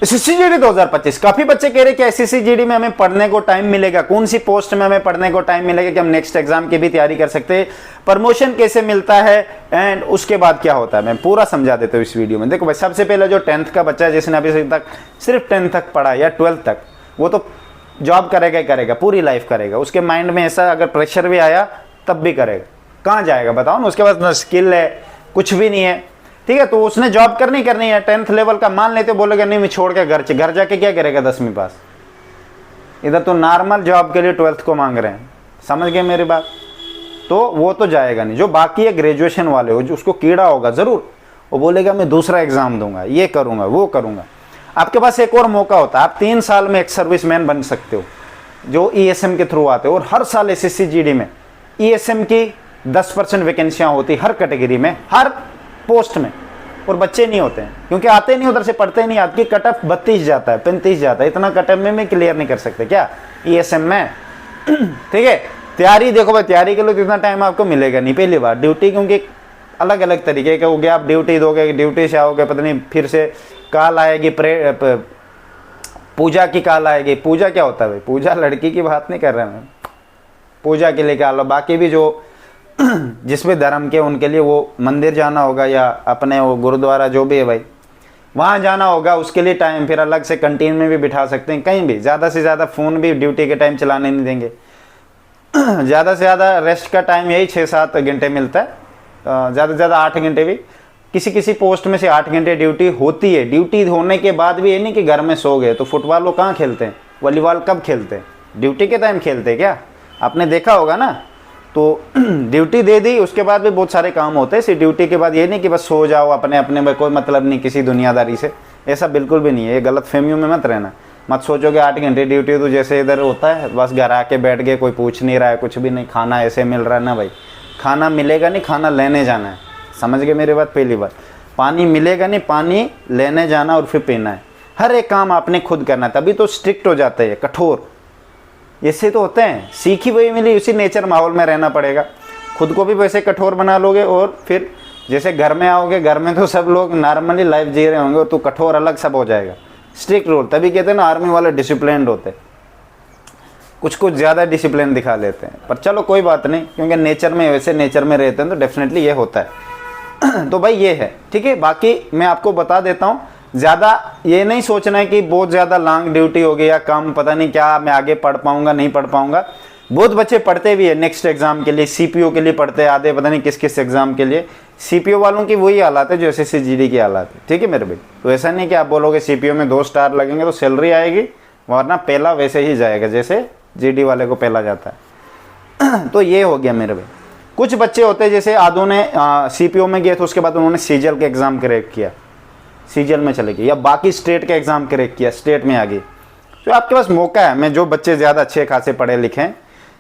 SSC GD 2025, काफी बच्चे कह रहे कि एसएससी जीडी में हमें पढ़ने को टाइम मिलेगा, कौन सी पोस्ट में हमें पढ़ने को टाइम मिलेगा कि हम नेक्स्ट एग्जाम की भी तैयारी कर सकते हैं, प्रमोशन कैसे मिलता है एंड उसके बाद क्या होता है, मैं पूरा समझा देता हूँ इस वीडियो में। देखो भाई, सबसे पहले जो 10th का बच्चा है जिसने अभी तक सिर्फ 10th तक पढ़ा या 12th तक, वो तो जॉब करेगा ही करेगा, पूरी लाइफ करेगा। उसके माइंड में ऐसा अगर प्रेशर भी आया तब भी करेगा, कहाँ जाएगा बताओ ना, उसके पास ना स्किल है, कुछ भी नहीं है, ठीक है। तो उसने जॉब करनी है 10th लेवल का, मान लेते बोलेगा नहीं मैं छोड़ के घर जाके क्या करेगा 10वीं पास। इधर तो नॉर्मल जॉब के लिए 12th को मांग रहे हैं, समझ गए मेरी बात। तो वो तो जाएगा नहीं। जो बाकी है ग्रेजुएशन वाले हो, जो उसको कीड़ा होगा जरूर, वो बोलेगा मैं दूसरा एग्जाम दूंगा, ये करूंगा, वो करूंगा। आपके पास एक और मौका होता है, आप 3 साल में एक सर्विसमैन बन सकते हो जो ईएसएम के थ्रू आते हो। और हर साल एसएससी जीडी में ईएसएम की 10% वैकेंसियां होती, हर कैटेगरी में, हर पोस्ट में। और बच्चे नहीं होते हैं क्योंकि आते नहीं, उधर से पढ़ते नहीं। आपकी कट ऑफ 32 जाता है, 35 जाता है, इतना कट ऑफ में क्लियर नहीं कर सकते क्या ईएसएम में। ठीक है, तैयारी देखो भाई, तैयारी के लिए तो इतना टाइम आपको मिलेगा नहीं। पहली बार ड्यूटी, क्योंकि अलग अलग तरीके के हो गए, आप ड्यूटी दोगे, ड्यूटी से आओगे, पता नहीं फिर से कॉल आएगी, पूजा की कॉल आएगी। पूजा क्या होता है भाई, पूजा लड़की की बात नहीं कर रहे हैं, पूजा के लिए क्या लो। बाकी भी जो जिस भी धर्म के, उनके लिए वो मंदिर जाना होगा या अपने वो गुरुद्वारा जो भी है भाई, वहाँ जाना होगा, उसके लिए टाइम फिर अलग से कैंटीन में भी बिठा सकते हैं, कहीं भी। ज़्यादा से ज़्यादा फ़ोन भी ड्यूटी के टाइम चलाने नहीं देंगे। ज़्यादा से ज़्यादा रेस्ट का टाइम यही 6-7 घंटे मिलता है, ज़्यादा से ज़्यादा 8 घंटे भी। किसी किसी पोस्ट में से 8 घंटे ड्यूटी होती है। ड्यूटी होने के बाद भी ये नहीं कि घर में सो गए। तो फुटबॉल वो कहाँ खेलते हैं, वॉलीबॉल कब खेलते हैं, ड्यूटी के टाइम खेलते हैं क्या, आपने देखा होगा ना। तो ड्यूटी दे दी, उसके बाद भी बहुत सारे काम होते हैं। सिर्फ ड्यूटी के बाद ये नहीं कि बस सो जाओ अपने अपने में, कोई मतलब नहीं किसी दुनियादारी से, ऐसा बिल्कुल भी नहीं है। ये गलत फहमियों में मत रहना, मत सोचो कि 8 घंटे ड्यूटी तो जैसे इधर होता है बस घर आके बैठ गए, कोई पूछ नहीं रहा है, कुछ भी नहीं, खाना ऐसे मिल रहा है ना भाई। खाना मिलेगा नहीं, खाना लेने जाना है, समझ गए मेरी बात। पहली बात, पानी मिलेगा नहीं, पानी लेने जाना और फिर पीना है। हर एक काम आपने खुद करना है, तभी तो स्ट्रिक्ट हो जाते हैं, कठोर। ऐसे तो होते हैं, सीखी वही मिली, उसी नेचर माहौल में रहना पड़ेगा। खुद को भी वैसे कठोर बना लोगे और फिर जैसे घर में आओगे, घर में तो सब लोग नॉर्मली लाइफ जी रहे होंगे, तो कठोर अलग सब हो जाएगा। स्ट्रिक्ट रूल, तभी कहते हैं ना आर्मी वाले डिसिप्लिन्ड होते, कुछ ज़्यादा डिसिप्लिन दिखा लेते हैं। पर चलो कोई बात नहीं, क्योंकि नेचर में वैसे नेचर में रहते हैं तो डेफिनेटली ये होता है। तो भाई ये है, ठीक है। बाकी मैं आपको बता देता हूँ, ज़्यादा ये नहीं सोचना है कि बहुत ज़्यादा लॉन्ग ड्यूटी हो गई या कम, पता नहीं क्या मैं आगे पढ़ पाऊंगा नहीं पढ़ पाऊंगा। बहुत बच्चे पढ़ते भी है नेक्स्ट एग्जाम के लिए, सीपीओ के लिए पढ़ते हैं आधे, पता नहीं किस किस एग्जाम के लिए। सीपीओ वालों की वही हालात है जो एसएससी जीडी की हालात है, ठीक है मेरे भाई। तो ऐसा नहीं कि आप बोलोगे सीपीओ में 2 स्टार लगेंगे तो सैलरी आएगी, वरना पहला वैसे ही जाएगा जैसे जीडी वाले को पहला जाता है। तो ये हो गया मेरे भाई। कुछ बच्चे होते हैं जैसे आधों ने सीपीओ में गए तो उसके बाद उन्होंने सीजीएल के एग्जाम क्रैक किया, सीजीएल में चले गए, या बाकी स्टेट के एग्जाम क्रैक किया, स्टेट में आ गई। तो आपके पास मौका है। मैं जो बच्चे ज़्यादा अच्छे खासे पढ़े लिखे हैं,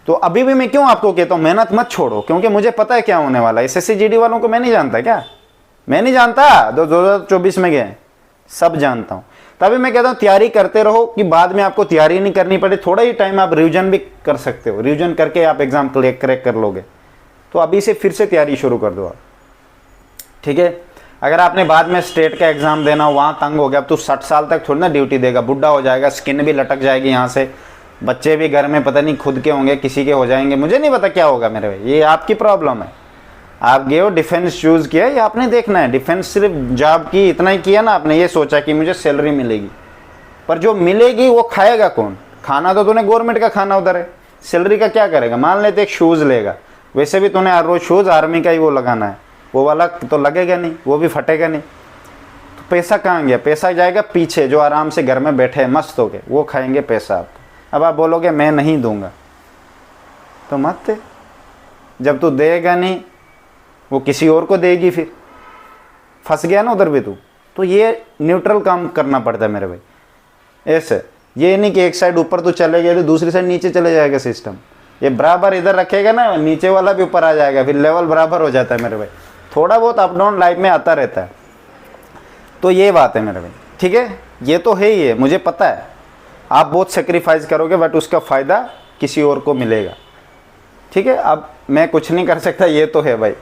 तो अभी भी मैं क्यों आपको कहता हूँ मेहनत मत छोड़ो, क्योंकि मुझे पता है क्या होने वाला है। एसएससी जीडी वालों को मैं नहीं जानता क्या, मैं नहीं जानता 2024 में गए, सब जानता हूँ। तभी मैं कहता हूँ तैयारी करते रहो कि बाद में आपको तैयारी नहीं करनी पड़े। थोड़ा ही टाइम आप रिविजन भी कर सकते हो, रिविजन करके आप एग्जाम क्रैक कर लोगे। तो अभी से फिर से तैयारी शुरू कर दो आप, ठीक है। अगर आपने बाद में स्टेट का एग्जाम देना, वहाँ तंग हो गया, अब तो 60 साल तक थोड़ी ना ड्यूटी देगा, बुढ़ा हो जाएगा, स्किन भी लटक जाएगी यहाँ से, बच्चे भी घर में पता नहीं खुद के होंगे किसी के हो जाएंगे, मुझे नहीं पता क्या होगा मेरे भाई। ये आपकी प्रॉब्लम है। आप गए हो डिफेंस चूज़ किया, ये आपने देखना है। डिफेंस सिर्फ जॉब की इतना ही किया ना आपने, ये सोचा कि मुझे सैलरी मिलेगी, पर जो मिलेगी वो खाएगा कौन? खाना तो तूने गवर्नमेंट का खाना उधर है, सैलरी का क्या करेगा? मान लेते एक शूज़ लेगा, वैसे भी तूने हर रोज़ शूज़ आर्मी का ही वो लगाना है, वो वाला तो लगेगा नहीं, वो भी फटेगा नहीं। तो पैसा कहाँ गया? पैसा जाएगा पीछे, जो आराम से घर में बैठे हैं मस्त हो के, वो खाएंगे पैसा आपको। अब आप बोलोगे मैं नहीं दूंगा, तो मत दे। जब तू देगा नहीं, वो किसी और को देगी, फिर फंस गया ना उधर भी तू। तो ये न्यूट्रल काम करना पड़ता है मेरे भाई। ऐसे ये नहीं कि एक साइड ऊपर तो चले गए तो दूसरी साइड नीचे चले जाएगा सिस्टम। ये बराबर इधर रखेगा ना, नीचे वाला भी ऊपर आ जाएगा, फिर लेवल बराबर हो जाता है मेरे भाई। थोड़ा बहुत अप डाउन लाइफ में आता रहता है। तो ये बात है मेरे भाई, ठीक है। ये तो है ही है, मुझे पता है आप बहुत सेक्रीफाइस करोगे, बट उसका फ़ायदा किसी और को मिलेगा, ठीक है। अब मैं कुछ नहीं कर सकता, ये तो है भाई।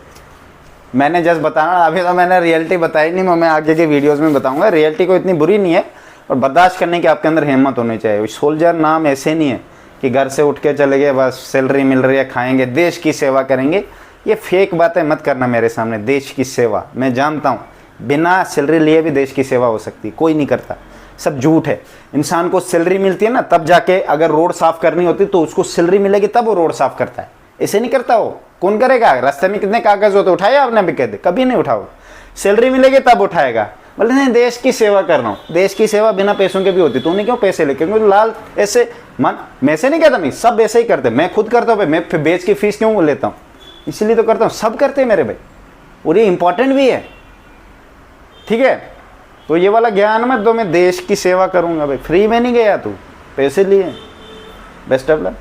मैंने जस्ट बताना, अभी तो मैंने रियलिटी बताई नहीं, मैं आगे के वीडियोस में बताऊंगा। रियलिटी को इतनी बुरी नहीं है, और बर्दाश्त करने की आपके अंदर हिम्मत होनी चाहिए। सोल्जर नाम ऐसे नहीं है कि घर से उठ के चले गए, बस सैलरी मिल रही है खाएंगे, देश की सेवा करेंगे। ये फेक बातें मत करना मेरे सामने। देश की सेवा मैं जानता हूँ, बिना सैलरी लिए भी देश की सेवा हो सकती है, कोई नहीं करता, सब झूठ है। इंसान को सैलरी मिलती है ना, तब जाके अगर रोड साफ करनी होती तो उसको सैलरी मिलेगी तब वो रोड साफ करता है, ऐसे नहीं करता। वो कौन करेगा? रास्ते में कितने कागज होते उठाए आपने भी? कहते कभी नहीं उठाओ, सैलरी मिलेगी तब उठाएगा। बोले नहीं देश की सेवा कर रहा हूँ। देश की सेवा बिना पैसों के भी होती, तूने क्यों पैसे लेके? क्योंकि लाल ऐसे मन मैं से नहीं कहता, मैं सब ऐसे ही करते, मैं खुद करता हूँ भाई, मैं फिर बेच की फीस क्यों लेता हूँ? इसलिए तो करता हूँ, सब करते हैं मेरे भाई, और ये इंपॉर्टेंट भी है, ठीक है। तो ये वाला ज्ञान मत दो मैं देश की सेवा करूंगा भाई, फ्री में नहीं गया तू, पैसे लिए। Best of luck.